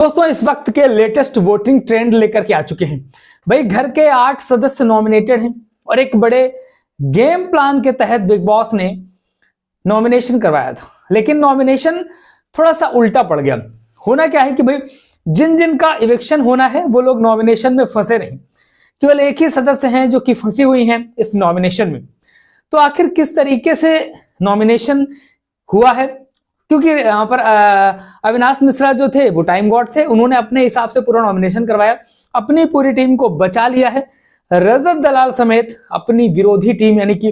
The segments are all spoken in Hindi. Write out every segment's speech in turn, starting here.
दोस्तों इस वक्त के लेटेस्ट वोटिंग ट्रेंड लेकर के आ चुके हैं। भाई घर के 8 सदस्य नॉमिनेटेड हैं और एक बड़े गेम प्लान के तहत बिग बॉस ने नॉमिनेशन करवाया था, लेकिन नॉमिनेशन थोड़ा सा उल्टा पड़ गया। होना क्या है कि भाई जिन जिन का इविक्शन होना है वो लोग नॉमिनेशन में फंसे नहीं, केवल एक ही सदस्य हैं जो कि फंसी हुई हैं इस नॉमिनेशन में। तो आखिर किस तरीके से नॉमिनेशन हुआ है, क्योंकि यहाँ पर अविनाश मिश्रा जो थे वो टाइम गॉड थे, उन्होंने अपने हिसाब से पूरा नॉमिनेशन करवाया, अपनी पूरी टीम को बचा लिया है। रजत दलाल समेत अपनी विरोधी टीम यानी कि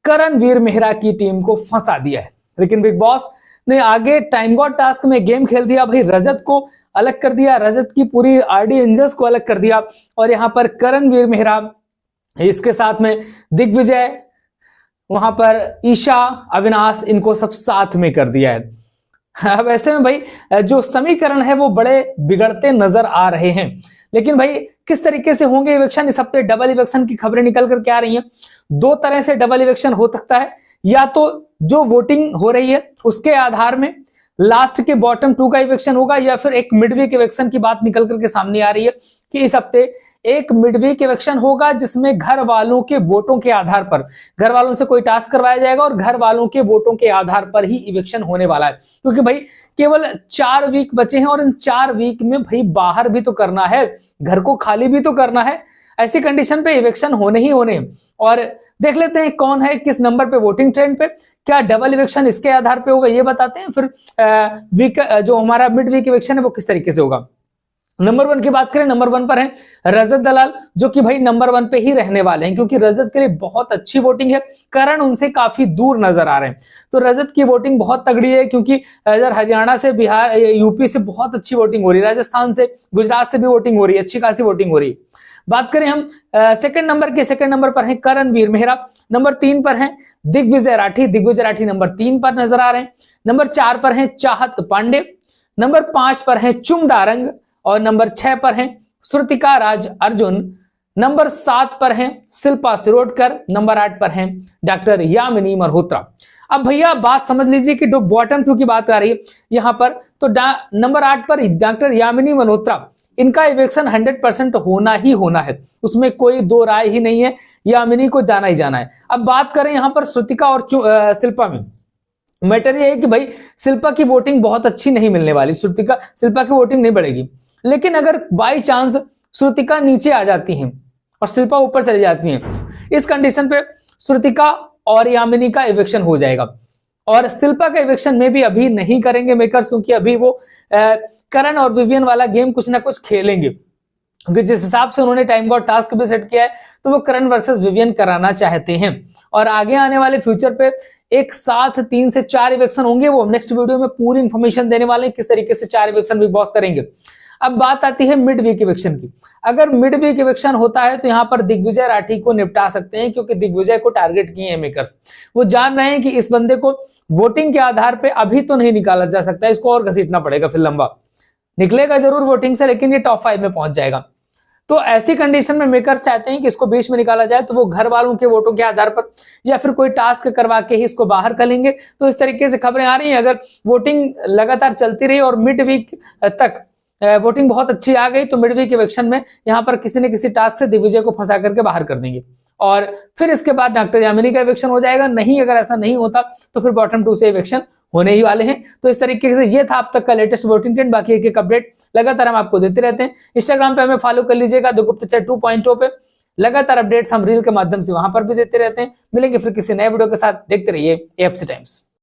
करणवीर मेहरा की टीम को फंसा दिया है। लेकिन बिग बॉस ने आगे टाइम गॉड टास्क में गेम खेल दिया, भाई रजत को अलग कर दिया, रजत की पूरी आरडी एंजल्स को अलग कर दिया और यहाँ पर करणवीर मेहरा, इसके साथ में दिग्विजय, वहां पर ईशा, अविनाश, इनको सब साथ में कर दिया है। अब ऐसे में भाई जो समीकरण है वो बड़े बिगड़ते नजर आ रहे हैं। लेकिन भाई किस तरीके से होंगे इलेक्शन, इस हफ्ते डबल इलेक्शन की खबरें निकल करके आ रही हैं। दो तरह से डबल इलेक्शन हो सकता है, या तो जो वोटिंग हो रही है उसके आधार में लास्ट के बॉटम 2 का इलेक्शन होगा, या फिर एक मिडवीक इलेक्शन की बात निकल करके सामने आ रही है कि इस हफ्ते एक मिडवीक इलेक्शन होगा जिसमें घर वालों के वोटों के आधार पर, घर वालों से कोई टास्क करवाया जाएगा और घर वालों के वोटों के आधार पर ही इलेक्शन होने वाला है। क्योंकि भाई केवल 4 वीक बचे हैं और इन 4 वीक में भाई बाहर भी तो करना है, घर को खाली भी तो करना है। ऐसी कंडीशन पे इलेक्शन होने ही होने हैं। और देख लेते हैं कौन है किस नंबर पे वोटिंग ट्रेंड पे, क्या डबल इलेक्शन इसके आधार पे होगा ये बताते हैं, फिर वीक जो हमारा मिड वीक इलेक्शन है वो किस तरीके से होगा। नंबर 1 की बात करें, नंबर 1 पर है रजत दलाल, जो कि भाई नंबर 1 पे ही रहने वाले हैं क्योंकि रजत के लिए बहुत अच्छी वोटिंग है, करण उनसे काफी दूर नजर आ रहे हैं। तो रजत की वोटिंग बहुत तगड़ी है क्योंकि इधर हरियाणा से, बिहार, यूपी से बहुत अच्छी वोटिंग हो रही है, राजस्थान से, गुजरात से भी वोटिंग हो रही है, अच्छी खासी वोटिंग हो रही है। बात करें हम सेकंड नंबर पर है करणवीर मेहरा, नंबर 3 पर है दिग्विजय राठी, दिग्विजय राठी नंबर 3 पर नजर आ रहे हैं। नंबर 4 पर है चाहत पांडे, नंबर 5 पर है चुमदारंग और नंबर 6 पर है श्रुतिका राज अर्जुन, नंबर 7 पर है शिल्पा शिरोडकर, नंबर 8 पर है डॉक्टर यामिनी मल्होत्रा। अब भैया बात समझ लीजिए कि जो बॉटम 2 की बात आ रही है यहां पर, तो नंबर 8 पर डॉक्टर यामिनी मल्होत्रा, इनका इलेक्शन 100% होना ही होना है, उसमें कोई दो राय ही नहीं है, यामिनी को जाना ही जाना है। अब बात करें यहां पर श्रुतिका और शिल्पा में, मैटर ये है कि भाई शिल्पा की वोटिंग बहुत अच्छी नहीं मिलने वाली, शिल्पा की वोटिंग नहीं बढ़ेगी। लेकिन अगर बाई चांस श्रुतिका नीचे आ जाती हैं और शिल्पा ऊपर चली जाती हैं, इस कंडीशन पे श्रुतिका और यामिनी का इलेक्शन हो जाएगा। और शिल्पा का इलेक्शन में भी अभी नहीं करेंगे मेकर्स, क्योंकि अभी वो करण और विवियन वाला गेम कुछ ना कुछ खेलेंगे, क्योंकि जिस हिसाब से उन्होंने टाइम गॉड टास्क भी सेट किया है तो वो करण वर्सेस विवियन कराना चाहते हैं। और आगे आने वाले फ्यूचर पे एक साथ 3 से 4 इलेक्शन होंगे, वो नेक्स्ट वीडियो में पूरी इंफॉर्मेशन देने वाले हैं किस तरीके से 4 इलेक्शन बिग बॉस करेंगे। अब बात आती है मिड वीक इलेक्शन की। अगर मिड वीक इलेक्शन होता है तो यहाँ पर दिग्विजय राठी को निपटा सकते हैं, क्योंकि दिग्विजय को टारगेट किए हैं मेकर्स। वो जान रहे हैं कि इस बंदे को वोटिंग के आधार पे अभी तो नहीं निकाला जा सकता, इसको और घसीटना पड़ेगा, फिर लंबा निकलेगा जरूर वोटिंग से, लेकिन ये टॉप 5 में पहुंच जाएगा। तो ऐसी कंडीशन में मेकर्स चाहते हैं कि इसको बीच में निकाला जाए, तो वो घर वालों के वोटों के आधार पर या फिर कोई टास्क करवा के ही इसको बाहर करेंगे। तो इस तरीके से खबरें आ रही हैं। अगर वोटिंग लगातार चलती रही और मिड वीक तक वोटिंग बहुत अच्छी आ गई तो मिड वीक इलेक्शन में यहाँ पर किसी न किसी टास्क से दिग्विजय को फंसा करके बाहर कर देंगे और फिर इसके बाद डॉक्टर यामिनी का इलेक्शन हो जाएगा। नहीं, अगर ऐसा नहीं होता तो फिर बॉटम 2 से इलेक्शन होने ही वाले हैं। तो इस तरीके से ये था अब तक का लेटेस्ट वोटिंग ट्रेंड। बाकी एक अपडेट लगातार हम आपको देते रहते हैं। इंस्टाग्राम पे हमें फॉलो कर लीजिएगा, द गुप्तचर 2.0 पे लगातार अपडेट्स हम रील के माध्यम से वहां पर भी देते रहते हैं। मिलेंगे फिर किसी नए वीडियो के साथ, देखते रहिए एएफसी टाइम्स।